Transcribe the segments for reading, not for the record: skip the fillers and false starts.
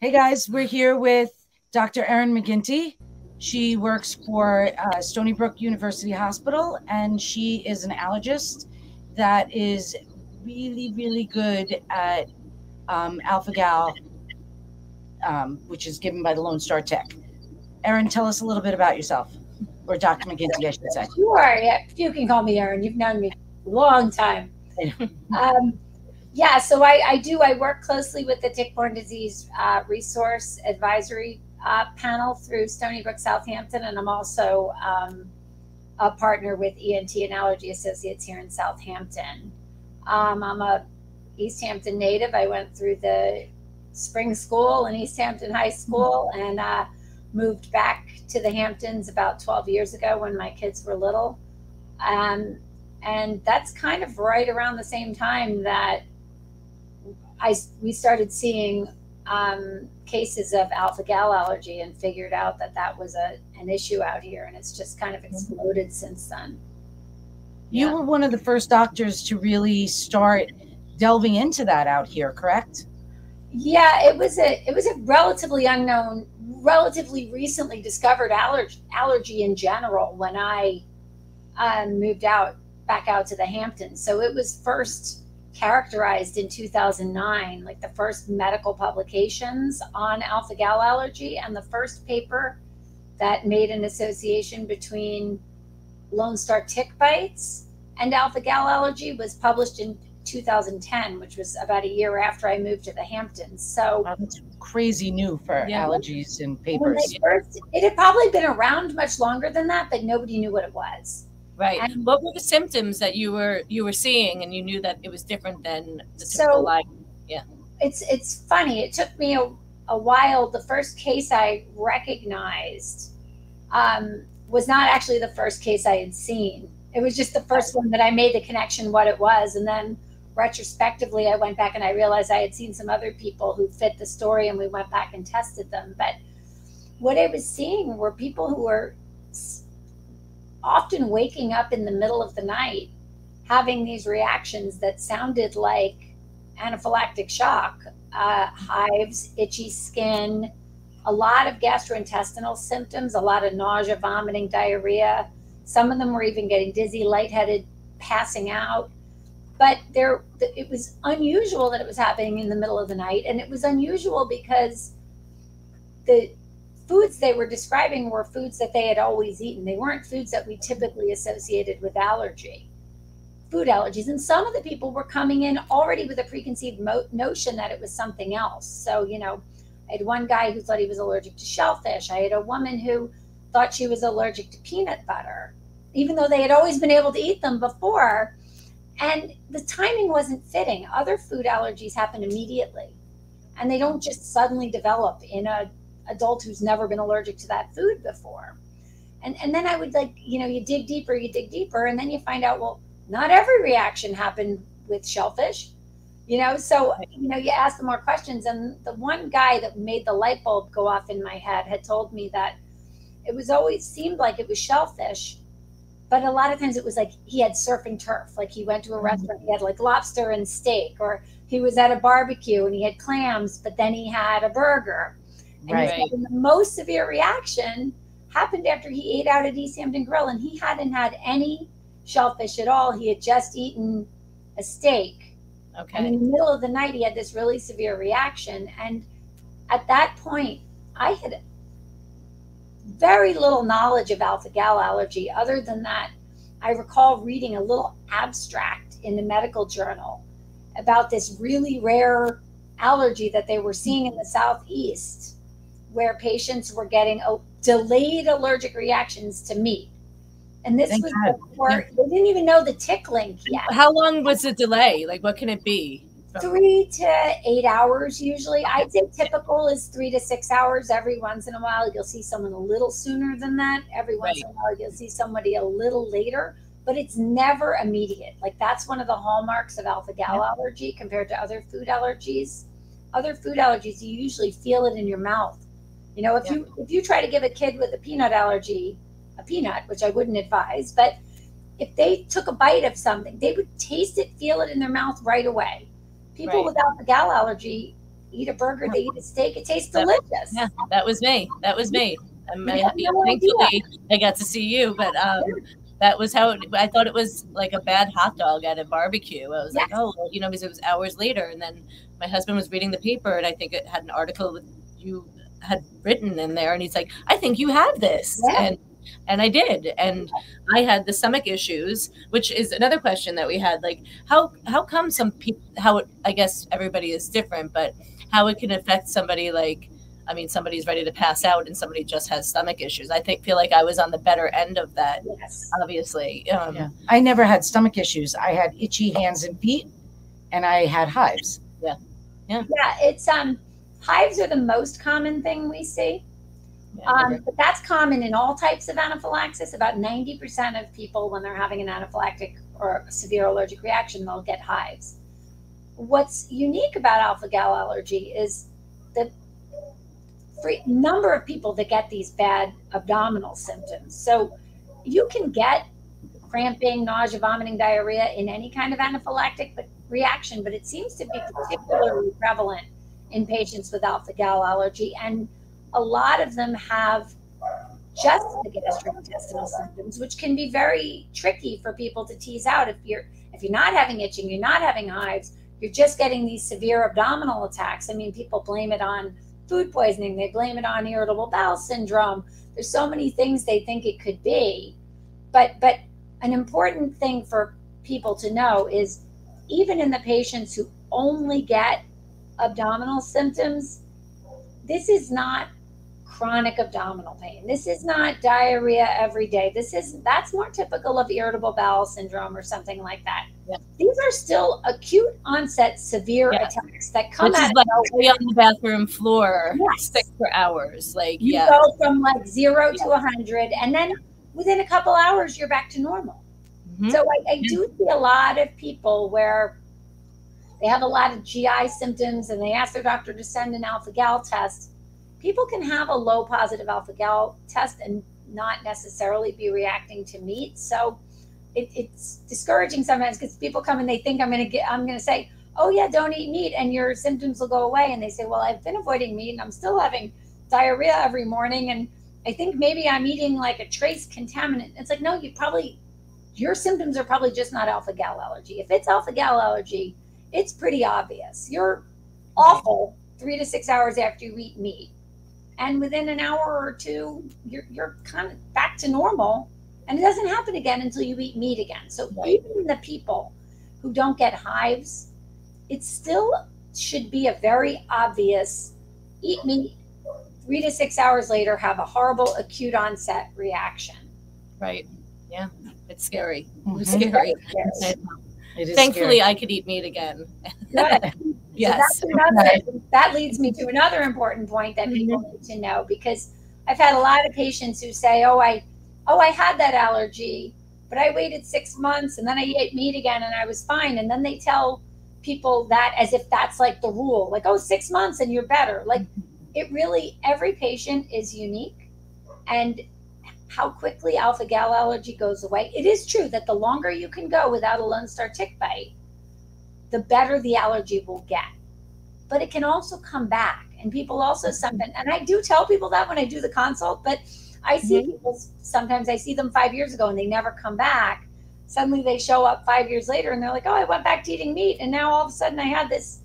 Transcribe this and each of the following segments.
Hey guys, we're here with Dr. Erin McGintee. She works for Stony Brook University Hospital, and she is an allergist that is really, really good at alpha-gal, which is given by the Lone Star Tech. Erin, tell us a little bit about yourself, or Dr. McGintee, I should say. Sure, yeah, you can call me Erin. You've known me a long time. Yeah, so I work closely with the Tick-Borne Disease Resource Advisory Panel through Stony Brook, Southampton, and I'm also a partner with ENT and Allergy Associates here in Southampton. I'm a East Hampton native. I went through the spring school in East Hampton High School and moved back to the Hamptons about 12 years ago when my kids were little. And that's kind of right around the same time that we started seeing cases of alpha-gal allergy and figured out that that was an issue out here, and it's just kind of exploded since then. You were one of the first doctors to really start delving into that out here, correct? Yeah, it was a relatively unknown, relatively recently discovered allergy in general when I moved back out to the Hamptons. So it was first characterized in 2009, like the first medical publications on alpha-gal allergy, and the first paper that made an association between Lone Star tick bites and alpha-gal allergy was published in 2010, which was about a year after I moved to the Hamptons. So that's crazy new for allergies and papers. It had probably been around much longer than that, but nobody knew what it was. Right. And what were the symptoms that you were seeing, and you knew that it was different than the typical life? Yeah. It's funny. It took me a while. The first case I recognized was not actually the first case I had seen. It was just the first one that I made the connection what it was, and then retrospectively I went back and I realized I had seen some other people who fit the story, and we went back and tested them. But what I was seeing were people who were often waking up in the middle of the night having these reactions that sounded like anaphylactic shock, hives, itchy skin, a lot of gastrointestinal symptoms, a lot of nausea, vomiting, diarrhea. Some of them were even getting dizzy, lightheaded, passing out. But it was unusual that it was happening in the middle of the night, and it was unusual because the foods they were describing were foods that they had always eaten. They weren't foods that we typically associated with food allergies. And some of the people were coming in already with a preconceived notion that it was something else. So, I had one guy who thought he was allergic to shellfish. I had a woman who thought she was allergic to peanut butter, even though they had always been able to eat them before. And the timing wasn't fitting. Other food allergies happen immediately, and they don't just suddenly develop in an adult who's never been allergic to that food before. And then I would you dig deeper, and then you find out, well, not every reaction happened with shellfish, so, you ask them more questions. And the one guy that made the light bulb go off in my head had told me that it was always seemed like it was shellfish, but a lot of times it was like he had surf and turf. Like he went to a restaurant, he had like lobster and steak, or he was at a barbecue and he had clams, but then he had a burger. And he said the most severe reaction happened after he ate out at East Hampton Grill, and he hadn't had any shellfish at all. He had just eaten a steak. Okay. And in the middle of the night, he had this really severe reaction. And at that point, I had very little knowledge of alpha-gal allergy. Other than that, I recall reading a little abstract in the medical journal about this really rare allergy that they were seeing in the Southeast, where patients were getting delayed allergic reactions to meat. And this was before, they didn't even know the tick link yet. How long was the delay? Like, what can it be? 3 to 8 hours usually. I'd say typical is 3 to 6 hours. Every once in a while, you'll see someone a little sooner than that. Every once in a while, you'll see somebody a little later, but it's never immediate. Like, that's one of the hallmarks of alpha-gal allergy compared to other food allergies. Other food allergies, you usually feel it in your mouth. If you try to give a kid with a peanut allergy a peanut, which I wouldn't advise, but if they took a bite of something, they would taste it, feel it in their mouth right away. People with alpha-gal allergy eat a burger, they eat a steak. It tastes delicious. Yeah, that was me. That was me. Thankfully, I got to see you, but that was how I thought it was like a bad hot dog at a barbecue. I was like, oh, well, because it was hours later. And then my husband was reading the paper, and I think it had an article that you had written in there, and he's like, I think you have this. And I did. And I had the stomach issues, which is another question that we had. Like, how come some people, I guess everybody is different, but how it can affect somebody like, somebody's ready to pass out and somebody just has stomach issues. I feel like I was on the better end of that, obviously. I never had stomach issues. I had itchy hands and feet, and I had hives. Yeah, it's hives are the most common thing we see. But that's common in all types of anaphylaxis. About 90% of people, when they're having an anaphylactic or severe allergic reaction, they'll get hives. What's unique about alpha-gal allergy is the number of people that get these bad abdominal symptoms. So you can get cramping, nausea, vomiting, diarrhea in any kind of anaphylactic reaction, but it seems to be particularly prevalent in patients with alpha-gal allergy. And a lot of them have just the gastrointestinal symptoms, which can be very tricky for people to tease out. If you're not having itching, you're not having hives, you're just getting these severe abdominal attacks. People blame it on food poisoning. They blame it on irritable bowel syndrome. There's so many things they think it could be. But an important thing for people to know is even in the patients who only get abdominal symptoms, this is not chronic abdominal pain. This is not diarrhea every day. That's more typical of irritable bowel syndrome or something like that. These are still acute onset severe attacks that come out of nowhere. On the bathroom floor, sick for hours. You go from 0 to 100, and then within a couple hours you're back to normal. So I do see a lot of people where they have a lot of GI symptoms and they ask their doctor to send an alpha-gal test. People can have a low positive alpha-gal test and not necessarily be reacting to meat. So it's discouraging sometimes because people come and they think I'm going to say, oh yeah, don't eat meat and your symptoms will go away. And they say, well, I've been avoiding meat and I'm still having diarrhea every morning. And I think maybe I'm eating like a trace contaminant. It's like, no, your symptoms are probably just not alpha-gal allergy. If it's alpha-gal allergy, it's pretty obvious. You're awful 3 to 6 hours after you eat meat. And within an hour or two, you're kind of back to normal. And it doesn't happen again until you eat meat again. So even the people who don't get hives, it still should be a very obvious eat meat, 3 to 6 hours later, have a horrible acute onset reaction. Right. Yeah. It's scary. It's scary. It is Thankfully, scary. I could eat meat again. Good. Yes. So that leads me to another important point that people need to know, because I've had a lot of patients who say, oh, I had that allergy, but I waited 6 months and then I ate meat again and I was fine. And then they tell people that as if that's like the rule, like, oh, 6 months and you're better. Like, it really, every patient is unique. And how quickly alpha-gal allergy goes away. It is true that the longer you can go without a Lone Star tick bite, the better the allergy will get. But it can also come back. And people also sometimes, and I do tell people that when I do the consult, but I see people, sometimes I see them 5 years ago and they never come back. Suddenly they show up 5 years later and they're like, oh, I went back to eating meat. And now all of a sudden I had this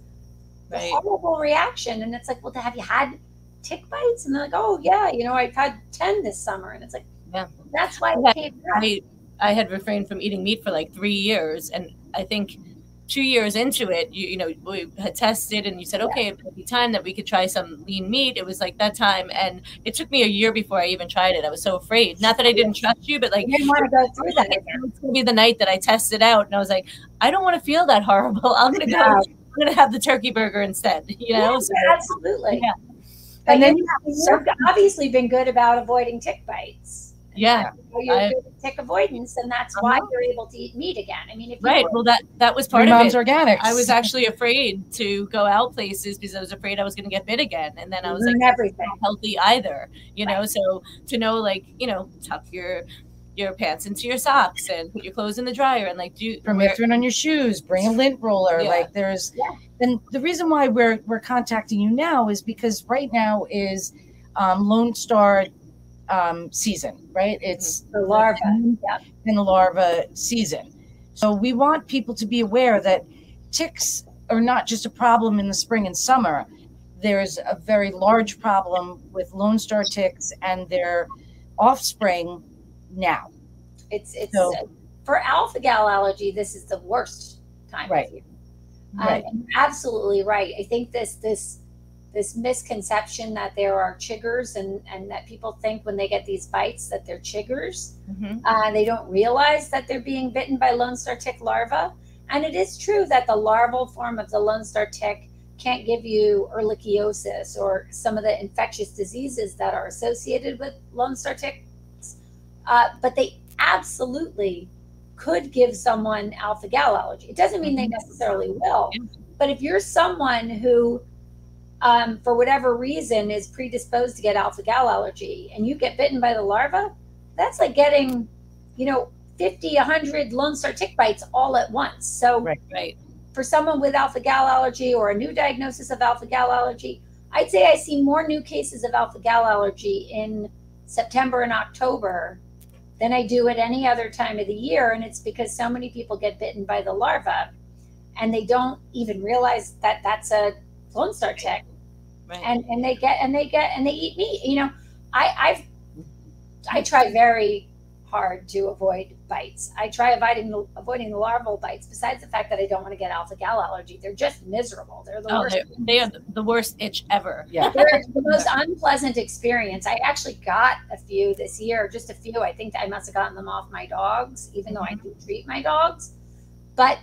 horrible reaction. And it's like, well, have you had tick bites? And they're like, oh yeah, I've had 10 this summer. And it's like, that's why it came back. I had refrained from eating meat for like 3 years. And I think 2 years into it, we had tested and you said, okay, it would be time that we could try some lean meat. It was like that time. And it took me a year before I even tried it. I was so afraid. Not that I didn't trust you, but like, you didn't want to go through that again. It's going to be the night that I tested out. And I was like, I don't want to feel that horrible. I'm going to have the turkey burger instead, So, absolutely. Yeah. And then you've obviously been good about avoiding tick bites. Yeah. You're good at tick avoidance, and that's why you're able to eat meat again. I mean, if well, that was part of mom's it. Organics. I was actually afraid to go out places because I was afraid I was going to get bit again. And then I was like, everything not healthy either, So to know, like, tuck your your pants into your socks and put your clothes in the dryer and like do permethrin on your shoes, bring a lint roller. Yeah. Like there's, and the reason why we're contacting you now is because right now is Lone Star season, right? It's the larva in the larva season. So we want people to be aware that ticks are not just a problem in the spring and summer. There's a very large problem with Lone Star ticks and their offspring now. It's so, for alpha-gal allergy, this is the worst time of year. And you're absolutely right. I think this misconception that there are chiggers and that people think when they get these bites that they're chiggers. They don't realize that they're being bitten by Lone Star tick larvae. And it is true that the larval form of the Lone Star tick can't give you ehrlichiosis or some of the infectious diseases that are associated with Lone Star ticks. But they absolutely could give someone alpha-gal allergy. It doesn't mean they necessarily will. But if you're someone who, for whatever reason, is predisposed to get alpha-gal allergy and you get bitten by the larva, that's like getting, 50, 100 Lone Star tick bites all at once. So for someone with alpha-gal allergy or a new diagnosis of alpha-gal allergy, I'd say I see more new cases of alpha-gal allergy in September and October than I do at any other time of the year. And it's because so many people get bitten by the larva and they don't even realize that that's a Lone Star tick. And they eat meat. I try very hard to avoid bites. I try avoiding the larval bites, besides the fact that I don't want to get alpha-gal allergy. They're just miserable. They're the worst. They are the worst itch ever. Yeah. They're the most unpleasant experience. I actually got a few this year, just a few. I think I must have gotten them off my dogs, even though I do treat my dogs. But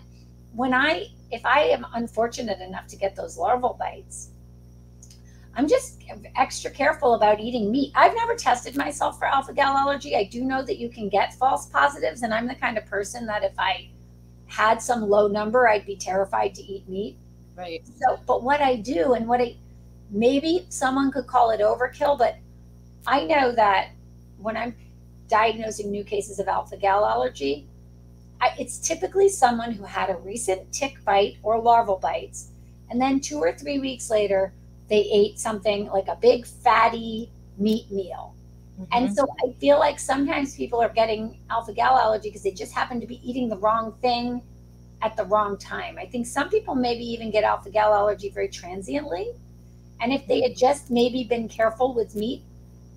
if I am unfortunate enough to get those larval bites, I'm just extra careful about eating meat. I've never tested myself for alpha-gal allergy. I do know that you can get false positives, and I'm the kind of person that if I had some low number, I'd be terrified to eat meat. Right. So, but what I do, and maybe someone could call it overkill, but I know that when I'm diagnosing new cases of alpha-gal allergy, it's typically someone who had a recent tick bite or larval bites, and then 2 or 3 weeks later, they ate something like a big fatty meat meal. And so I feel like sometimes people are getting alpha-gal allergy because they just happen to be eating the wrong thing at the wrong time. I think some people maybe even get alpha-gal allergy very transiently. And if they had just maybe been careful with meat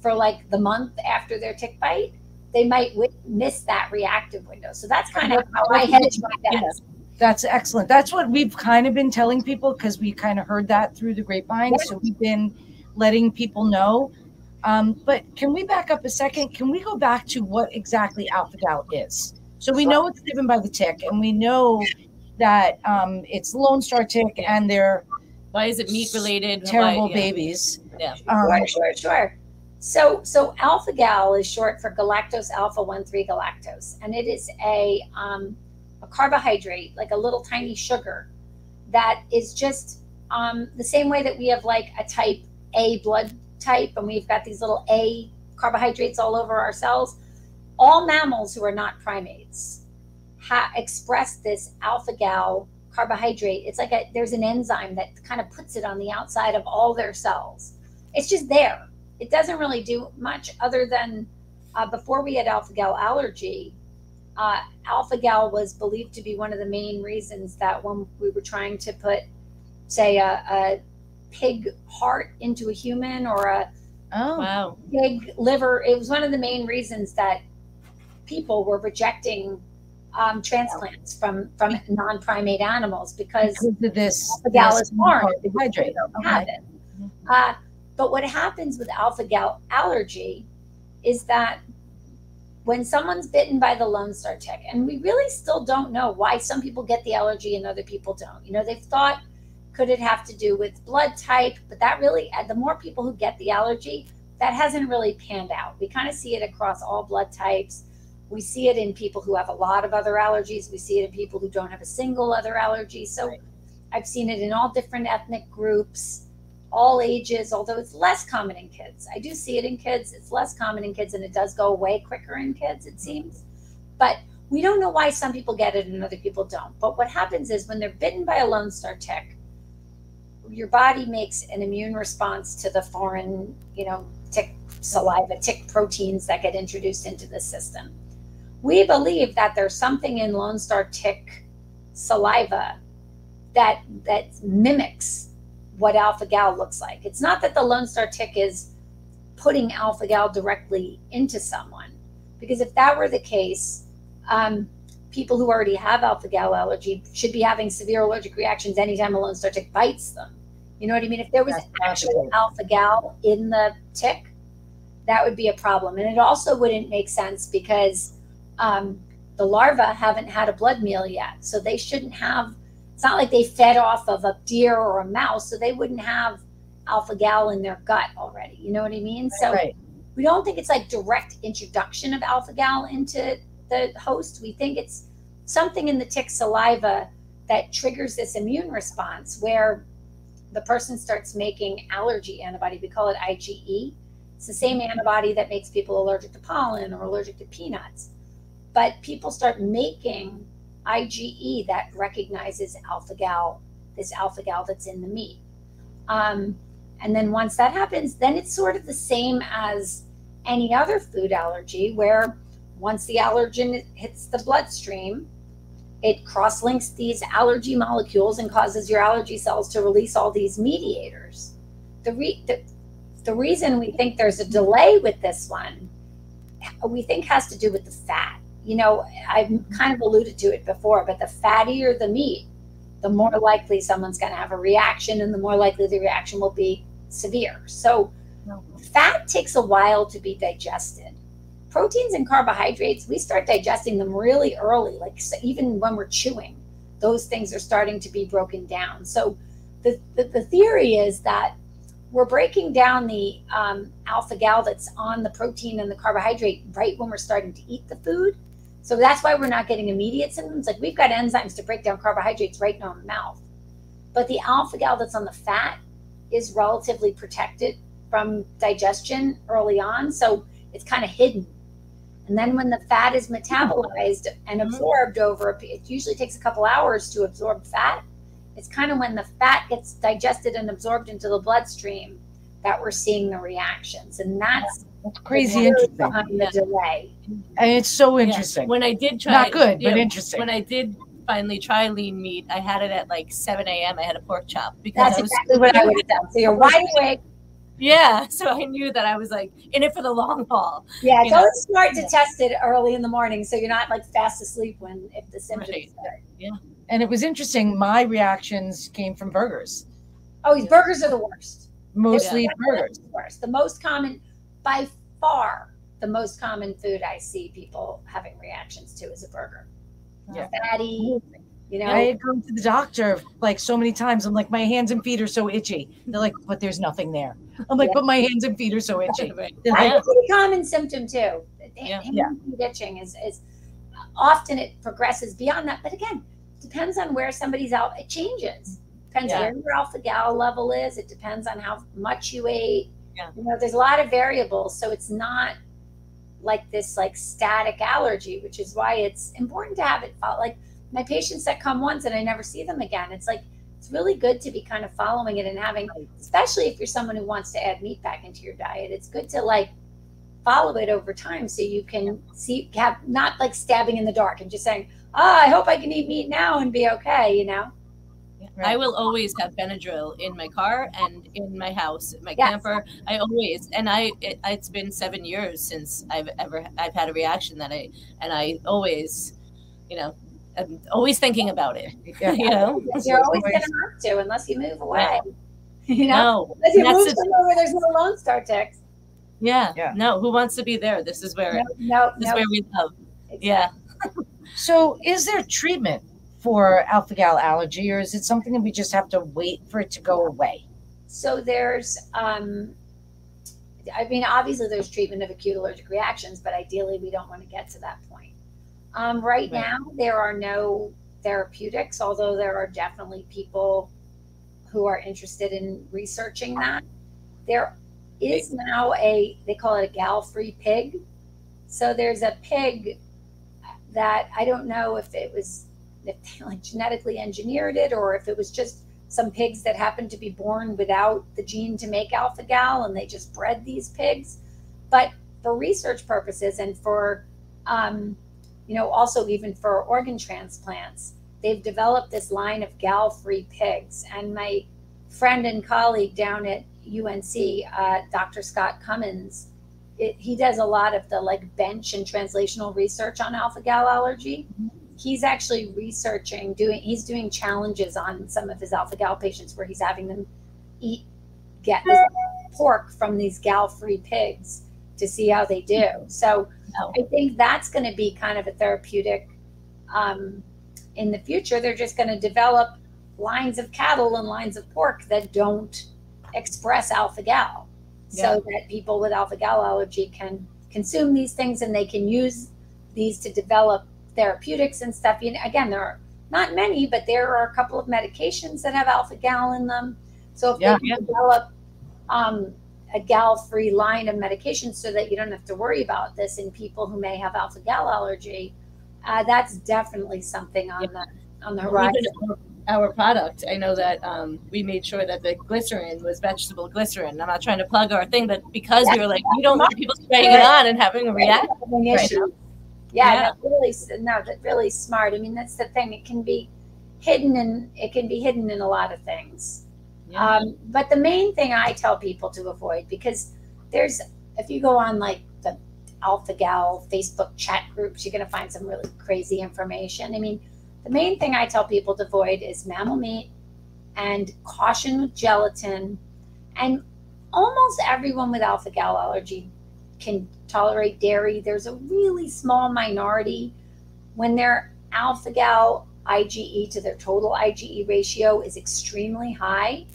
for like the month after their tick bite, they might miss that reactive window. So that's kind of how I hedge my bets. That's excellent. That's what we've kind of been telling people because we kind of heard that through the grapevine. Yeah. So we've been letting people know. But can we back up a second? Can we go back to what exactly alpha-gal is? So we know it's given by the tick, and we know that it's Lone Star tick, and they're why is it meat related? Terrible babies. Yeah. Sure. So alpha-gal is short for galactose alpha 1,3 galactose, and it is a carbohydrate, like a little tiny sugar, that is just the same way that we have like a type A blood type, and we've got these little A carbohydrates all over our cells. All mammals who are not primates express this alpha-gal carbohydrate. It's like there's an enzyme that kind of puts it on the outside of all their cells. It's just there. It doesn't really do much other than before we had alpha-gal allergy, alpha-gal was believed to be one of the main reasons that when we were trying to put, say, a pig heart into a human or a pig liver, it was one of the main reasons that people were rejecting transplants from non-primate animals because of this alpha-gal is foreign. Carbohydrate. But what happens with alpha-gal allergy is that when someone's bitten by the Lone Star tick, and we really still don't know why some people get the allergy and other people don't. They've thought, could it have to do with blood type? But that really, the more people who get the allergy, that hasn't really panned out. We kind of see it across all blood types. We see it in people who have a lot of other allergies. We see it in people who don't have a single other allergy. So I've seen it in all different ethnic groups. all ages, although it's less common in kids. I do see it in kids. It's less common in kids, and it does go away quicker in kids, it seems. But we don't know why some people get it and other people don't. But what happens is when they're bitten by a Lone Star tick, your body makes an immune response to the foreign, tick saliva, tick proteins that get introduced into the system. We believe that there's something in Lone Star tick saliva that mimics what alpha-gal looks like. It's not that the Lone Star tick is putting alpha-gal directly into someone, because if that were the case, people who already have alpha-gal allergy should be having severe allergic reactions anytime a Lone Star tick bites them. You know what I mean? If there was actual alpha-gal in the tick, that would be a problem. And it also wouldn't make sense because the larvae haven't had a blood meal yet. So they shouldn't have, it's not like they fed off of a deer or a mouse, so they wouldn't have alpha-gal in their gut already. You know what I mean? So we don't think it's like direct introduction of alpha-gal into the host. We think it's something in the tick saliva that triggers this immune response where the person starts making allergy antibody. We call it IgE. It's the same antibody that makes people allergic to pollen or allergic to peanuts. But people start making IgE that recognizes alpha-gal, this alpha-gal that's in the meat. And then once that happens, then it's sort of the same as any other food allergy, where once the allergen hits the bloodstream, it cross-links these allergy molecules and causes your allergy cells to release all these mediators. The reason we think there's a delay with this one, we think has to do with the fat. I've kind of alluded to it before, but the fattier the meat, the more likely someone's going to have a reaction, and the more likely the reaction will be severe. So fat takes a while to be digested. Proteins and carbohydrates, we start digesting them really early, like even when we're chewing, those things are starting to be broken down. So the theory is that we're breaking down the alpha-gal that's on the protein and the carbohydrate right when we're starting to eat the food. So that's why we're not getting immediate symptoms. Like we've got enzymes to break down carbohydrates right in our mouth. But the alpha-gal that's on the fat is relatively protected from digestion early on. So it's kind of hidden. And then when the fat is metabolized and absorbed it usually takes a couple hours to absorb fat. It's kind of when the fat gets digested and absorbed into the bloodstream that we're seeing the reactions. And that's crazy interesting behind the delay. And it's so interesting. Yeah. When I did try, not good, but interesting. When I did finally try lean meat, I had it at like 7 a.m. I had a pork chop because that's exactly what I would have done. So you're wide awake. Yeah, so I knew that I was like in it for the long haul. Yeah, it's always smart to test it early in the morning so you're not like fast asleep if the symptoms start. Yeah. And it was interesting. My reactions came from burgers. Oh, these burgers are the worst. Mostly burgers. The worst. The most common, by far, the most common food I see people having reactions to is a burger. Yeah. Fatty. I had gone to the doctor like so many times. I'm like, my hands and feet are so itchy. They're like, but there's nothing there. I'm like, but my hands and feet are so itchy. That's a common symptom too. Hands and feet itching is often it progresses beyond that. But again, depends on where somebody's out. It changes. Depends where your alpha-gal level is. It depends on how much you ate. Yeah. There's a lot of variables. So it's not like this like static allergy, which is why it's important to have it like my patients that come once and I never see them again. It's like, it's really good to be kind of following it and having, especially if you're someone who wants to add meat back into your diet, it's good to like follow it over time so you can have not like stabbing in the dark and just saying, I hope I can eat meat now and be okay, I will always have Benadryl in my car and in my house, my camper. I always, and it's been 7 years since I've had a reaction I always, I'm always thinking about it. You're always going to have to unless you move away. No, unless you move somewhere where there's no Lone Star ticks. Yeah. No, who wants to be there? This is where where we love. Exactly. Yeah. So is there treatment for alpha-gal allergy, or is it something that we just have to wait for it to go away? So there's, obviously there's treatment of acute allergic reactions, but ideally we don't want to get to that point. Right now, there are no therapeutics, although there are definitely people who are interested in researching that. There is now they call it a gal-free pig. So there's a pig that I don't know if they like genetically engineered it, or if it was just some pigs that happened to be born without the gene to make alpha gal, and they just bred these pigs. But for research purposes and for, also even for organ transplants, they've developed this line of gal-free pigs. And my friend and colleague down at UNC, Dr. Scott Cummins, he does a lot of the like bench and translational research on alpha gal allergy. He's actually he's doing challenges on some of his alpha gal patients where he's having them get this pork from these gal-free pigs to see how they do. So I think that's going to be kind of a therapeutic in the future. They're just going to develop lines of cattle and lines of pork that don't express alpha gal, so that people with alpha gal allergy can consume these things, and they can use these to develop therapeutics and stuff. Again, there are not many, but there are a couple of medications that have alpha gal in them. So if they can develop a gal-free line of medications so that you don't have to worry about this in people who may have alpha gal allergy, that's definitely something on the horizon. Our product, I know that we made sure that the glycerin was vegetable glycerin. I'm not trying to plug our thing, but because we were like, we don't want people spraying it on and having a reaction. That's really smart. I mean, that's the thing. It can be hidden, and it can be hidden in a lot of things. But the main thing I tell people to avoid, because if you go on like the alpha gal Facebook chat groups, you're going to find some really crazy information. I mean, the main thing I tell people to avoid is mammal meat, and caution with gelatin. And almost everyone with alpha gal allergy can tolerate dairy. There's a really small minority when their alpha gal IgE to their total IgE ratio is extremely high.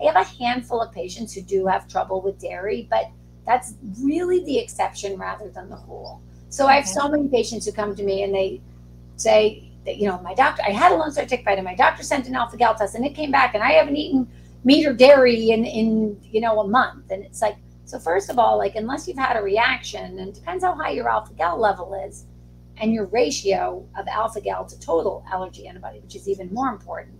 I have a handful of patients who do have trouble with dairy, but that's really the exception rather than the rule. So I have so many patients who come to me and they say that, my doctor, I had a Lone Star tick bite and my doctor sent an alpha gal test and it came back and I haven't eaten meat or dairy in a month. And it's like, so first of all, like, unless you've had a reaction, and it depends how high your alpha gal level is and your ratio of alpha gal to total allergy antibody, which is even more important.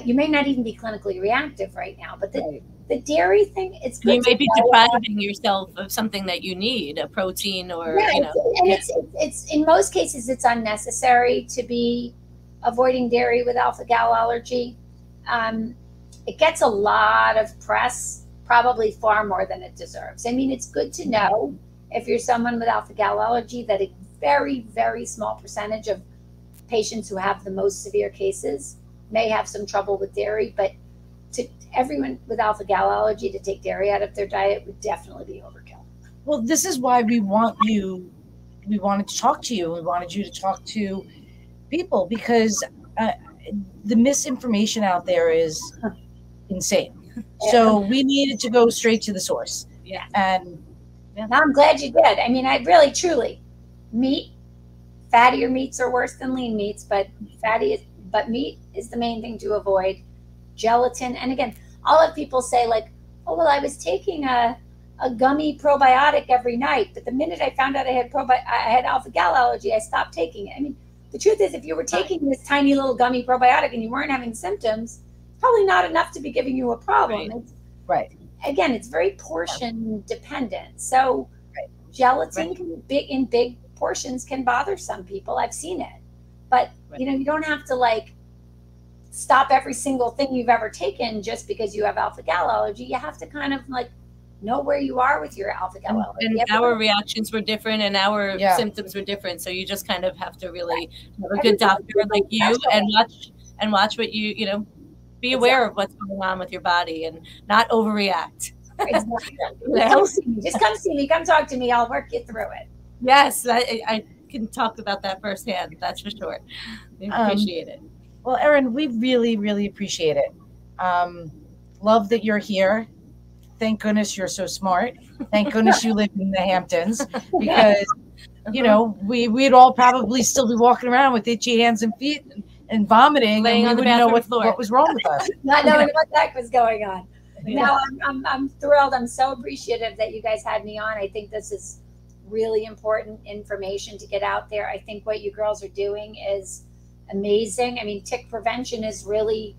You may not even be clinically reactive right now, but the dairy thing, it's good. You may be depriving yourself of something that you need, a protein or, it's in most cases, it's unnecessary to be avoiding dairy with alpha gal allergy. It gets a lot of press, probably far more than it deserves. I mean, it's good to know if you're someone with alpha gal allergy that a very, very small percentage of patients who have the most severe cases may have some trouble with dairy, but to everyone with alpha gal allergy to take dairy out of their diet would definitely be overkill. Well, this is why we wanted to talk to you. We wanted you to talk to people, because the misinformation out there is insane. So we needed to go straight to the source. And now I'm glad you did. I mean, I really, truly, fattier meats are worse than lean meats, but meat is the main thing to avoid. Gelatin, and again, I'll have people say like, oh, well, I was taking a gummy probiotic every night, but the minute I found out I had alpha gal allergy, I stopped taking it. I mean, the truth is, if you were taking this tiny little gummy probiotic and you weren't having symptoms, probably not enough to be giving you a problem. Again, it's very portion dependent. So gelatin in big portions can bother some people. I've seen it, but you don't have to like stop every single thing you've ever taken just because you have alpha gal allergy. You have to kind of like know where you are with your alpha gal allergy. And our reactions were different and our symptoms were different. So you just kind of have to really have a good doctor like you and watch what be aware of what's going on with your body and not overreact. Exactly. Just come see me. Come talk to me. I'll work you through it. Yes, I can talk about that firsthand. That's for sure. We appreciate it. Well, Erin, we really, really appreciate it. Love that you're here. Thank goodness you're so smart. Thank goodness you live in the Hamptons, because, we'd all probably still be walking around with itchy hands and feet and vomiting, Laying and on we the wouldn't know bathroom floor. what was wrong with us. Not knowing what the heck was going on. Yeah. No, I'm thrilled. I'm so appreciative that you guys had me on. I think this is really important information to get out there. I think what you girls are doing is amazing. I mean, tick prevention is really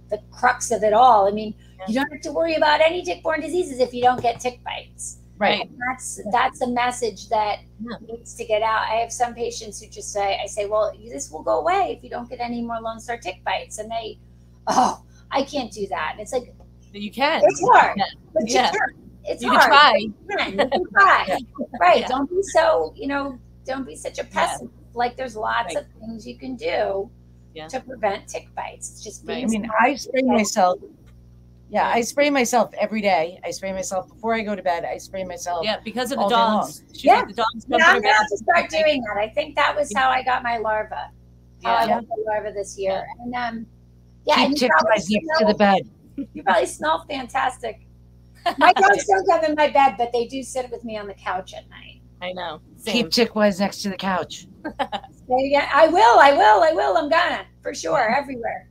the crux of it all. I mean, you don't have to worry about any tick-borne diseases if you don't get tick bites. Right. And that's a message that needs to get out. I have some patients who just say, I say, well, this will go away if you don't get any more Lone Star tick bites. And they, oh, I can't do that. And it's like, You can. it's hard, but Yeah. you can. It's You hard. can try. You can try. Right. Yeah. Don't be so, don't be such a pessimist. Like there's lots Right. of things you can do Yeah. to prevent tick bites. It's just being Right. I mean, smart. I spray myself. Yeah, I spray myself every day. I spray myself before I go to bed. I spray myself. Yeah, because of the all day dogs. She's Yeah. like, the dogs Yeah, come I'm to gonna her have to start doing that. I think that was how I got my larva. How I Yeah. got my larva this year. And yeah, and Keep you tick probably bites next to the bed. You probably smell fantastic. My dogs don't come in my bed, but they do sit with me on the couch at night. I know. Same. Keep tick wise next to the couch. So, yeah, I will. I'm gonna for sure everywhere.